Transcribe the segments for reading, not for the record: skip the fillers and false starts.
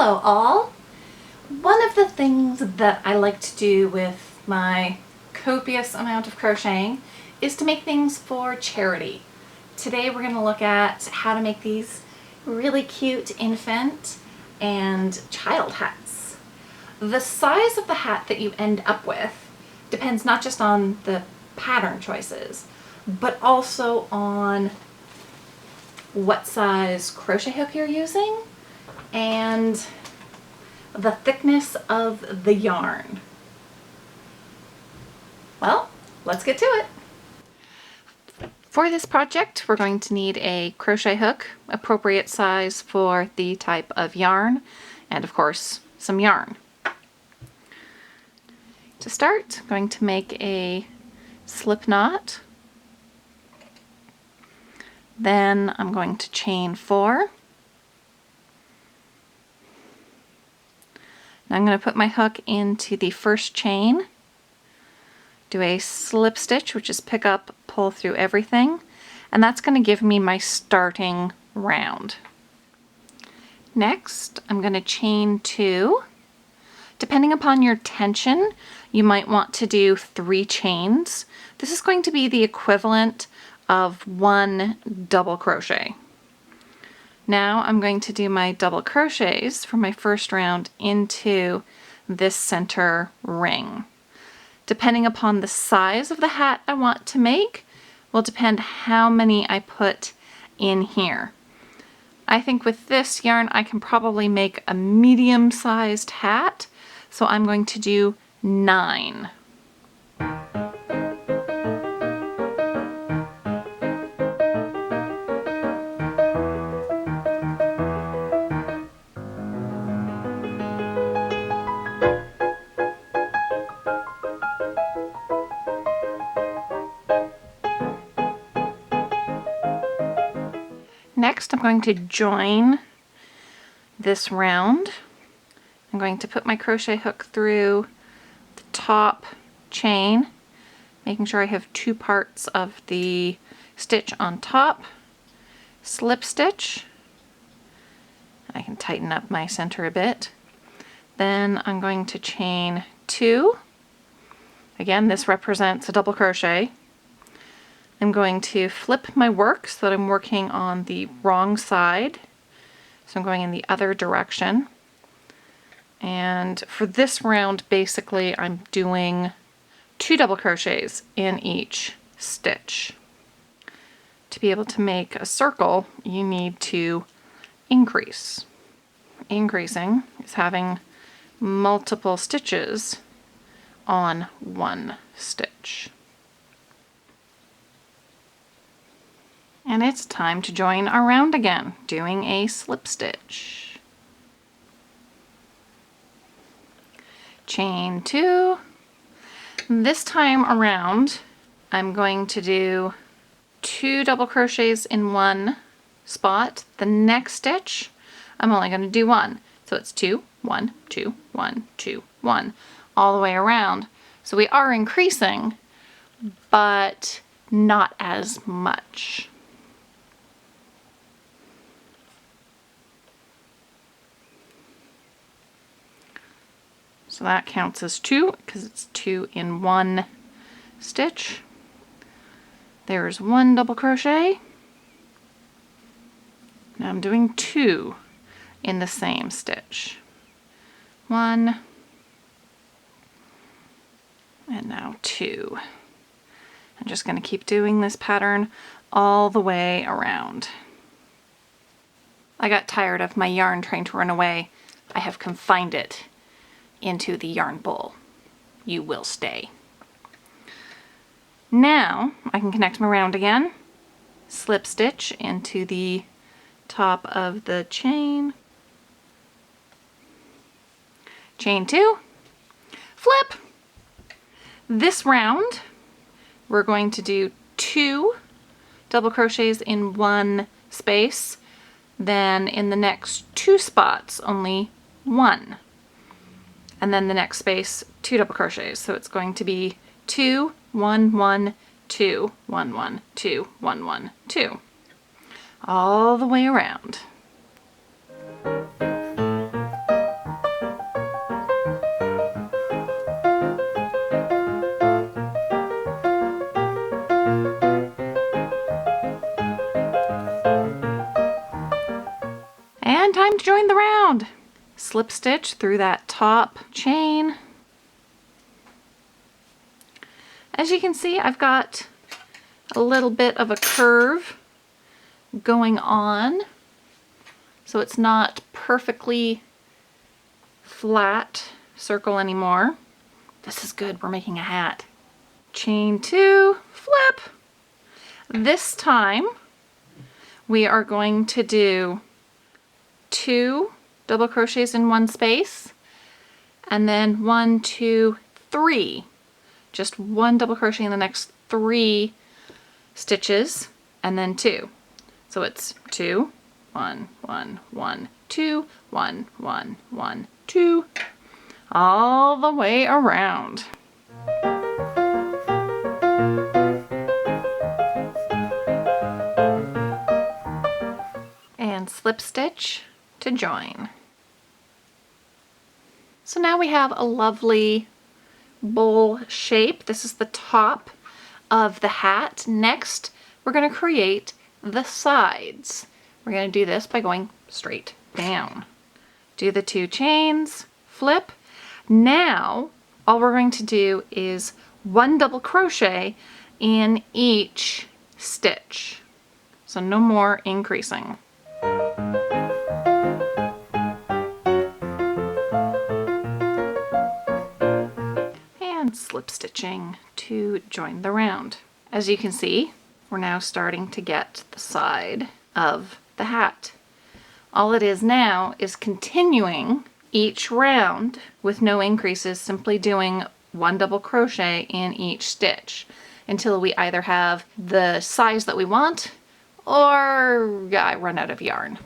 Hello all! One of the things that I like to do with my copious amount of crocheting is to make things for charity. Today we're going to look at how to make these really cute infant and child hats. The size of the hat that you end up with depends not just on the pattern choices, but also on what size crochet hook you're using and the thickness of the yarn. Well, let's get to it. For this project, we're going to need a crochet hook, appropriate size for the type of yarn, and of course, some yarn. To start, I'm going to make a slip knot. Then I'm going to chain 4. Now I'm going to put my hook into the first chain, do a slip stitch, which is pick up, pull through everything, and that's going to give me my starting round. Next, I'm going to chain 2. Depending upon your tension, you might want to do 3 chains. This is going to be the equivalent of 1 double crochet. Now I'm going to do my double crochets for my first round into this center ring. Depending upon the size of the hat I want to make will depend how many I put in here. I think with this yarn I can probably make a medium-sized hat, so I'm going to do 9. Next, I'm going to join this round. I'm going to put my crochet hook through the top chain, making sure I have 2 parts of the stitch on top, slip stitch. I can tighten up my center a bit. Then I'm going to chain 2. Again, this represents a double crochet. I'm going to flip my work so that I'm working on the wrong side. So I'm going in the other direction. And for this round, basically, I'm doing 2 double crochets in each stitch. To be able to make a circle, you need to increase. Increasing is having multiple stitches on one stitch. And it's time to join our round again, doing a slip stitch. Chain 2. This time around, I'm going to do 2 double crochets in one spot. The next stitch, I'm only going to do 1. So it's 2, 1, 2, 1, 2, 1, all the way around. So we are increasing, but not as much. So that counts as 2 because it's 2 in one stitch. There's 1 double crochet. Now I'm doing 2 in the same stitch. 1 and now 2. I'm just going to keep doing this pattern all the way around. I got tired of my yarn trying to run away. I have confined it into the yarn bowl. You will stay. Now I can connect my round again, slip stitch into the top of the chain, chain 2, flip. This round we're going to do 2 double crochets in one space, then in the next 2 spots only 1. And then the next space, 2 double crochets. So it's going to be 2, 1, 1, 2, 1, 1, 2, 1, 1, 2. All the way around. time to join the round. Slip stitch through that top chain. As you can see, I've got a little bit of a curve going on, so it's not perfectly flat circle anymore. This is good, we're making a hat. Chain 2, flip. This time we are going to do 2 double crochets in one space, and then 1, 2, 3. Just 1 double crochet in the next 3 stitches, and then 2. So it's 2, 1, 1, 1, 2, 1, 1, 1, 2, all the way around. And slip stitch to join. So now we have a lovely bowl shape. This is the top of the hat. Next, we're going to create the sides. We're going to do this by going straight down. Do the 2 chains, flip. Now, all we're going to do is 1 double crochet in each stitch. So no more increasing. And slip stitching to join the round. As you can see, we're now starting to get the side of the hat. All it is now is continuing each round with no increases, simply doing 1 double crochet in each stitch until we either have the size that we want or I run out of yarn.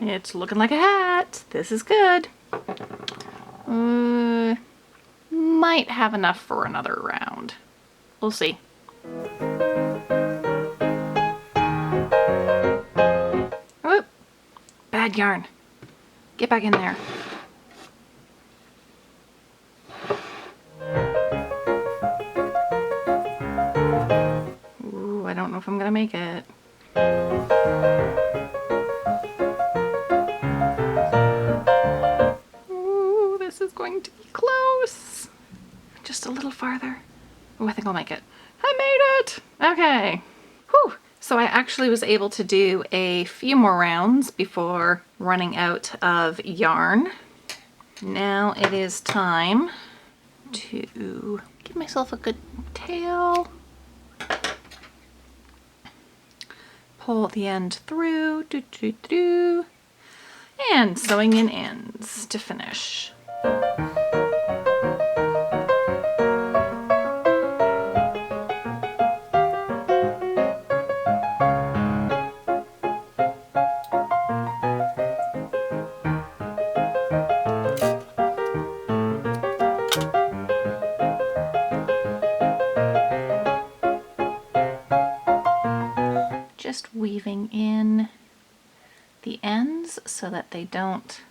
It's looking like a hat. This is good. Might have enough for another round. We'll see. Whoop. Bad yarn. Get back in there. Ooh, I don't know if I'm gonna make it. This is going to be close. Just a little farther. Oh, I think I'll make it. I made it! Okay. Whew. So I actually was able to do a few more rounds before running out of yarn. Now it is time to give myself a good tail. Pull the end through. And sewing in ends to finish. Just weaving in the ends so that they don't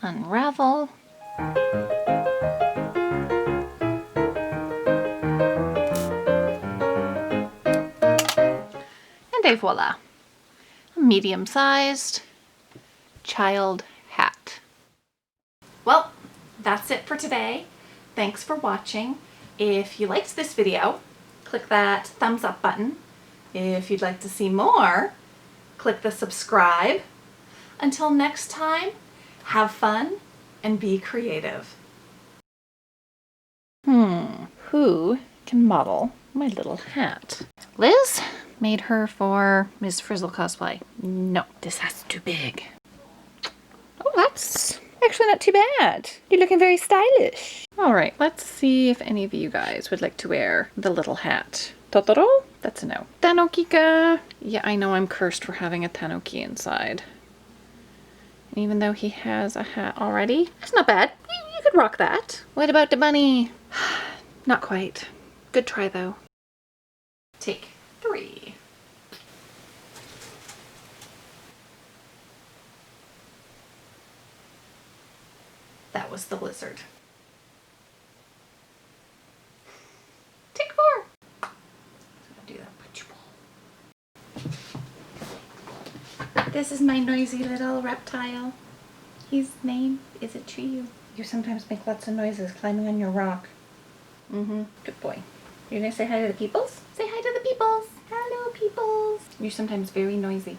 unravel. And voila, a medium-sized child hat. Well, that's it for today. Thanks for watching. If you liked this video, click that thumbs up button. If you'd like to see more, click the subscribe. Until next time, have fun and be creative. Who can model my little hat? Liz made her for Ms. Frizzle cosplay. No, this hat's too big. Oh, that's actually not too bad. You're looking very stylish. All right, let's see if any of you guys would like to wear the little hat. Totoro? That's a no. Tanokika? Yeah, I know I'm cursed for having a Tanoki inside. And even though he has a hat already, it's not bad. You could rock that. What about the bunny? Not quite. Good try though. Take. 3. That was the lizard. Take 4. So I'll do that. This is my noisy little reptile. His name is a tree. You sometimes make lots of noises climbing on your rock. Good boy. You're gonna say hi to the peoples? Say hi to the peoples. Hello, peoples. You're sometimes very noisy.